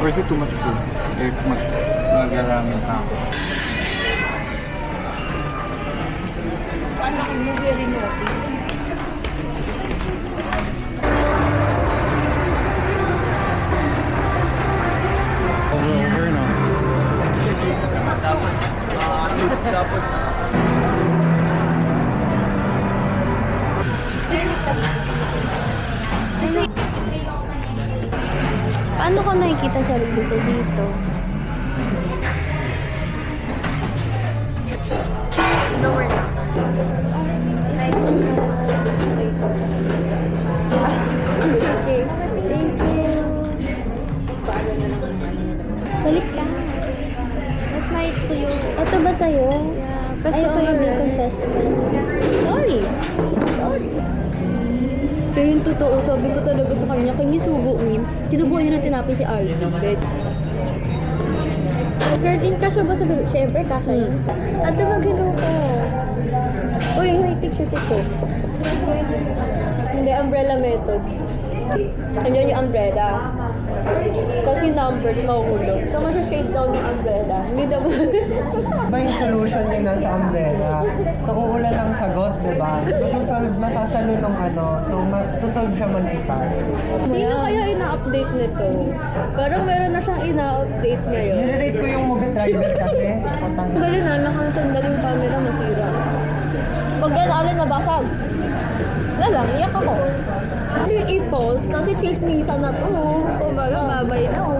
Or is it too much food? If mag-ramen ka ako. Paano kung movie rin mo? Over, no? Tapos Paano ko nakikita sa review ko dito? Lower na. Nice one. Okay. Thank you. Balik lang. That's my tuyo. Ito ba sa'yo? Yeah. Basta sa'yo bacon festival. Sorry. Ito yung totoo. Sabi ko talaga sa kanya, kanya subuin. Sinubukan niya na tinapay si Alvin. 13 kasya ba sabi? Siyempre, kasya yun. Ate, magino ko. Uy, may picture ko. Hindi, umbrella method. Andiyan yung umbrella. Kasi numbers, mahuhulog. So, masya-shade down yung umbrella. Hindi daw ba yung solution yung nasa umbrella? So kung ulan ang sagot, di ba? Masasalo ng ano, so to-solve siya mag-isa. Sino kaya ina-update nito? Parang meron na siyang ina-update ngayon. Nire-rate ko yung movie driver kasi. Galing na, nakasandal yung camera, masira. Pag yan, alin, nabasag. Wala lang, iyak ako. Hindi i-post kasi chismisa na to. Kumbaga, babay na.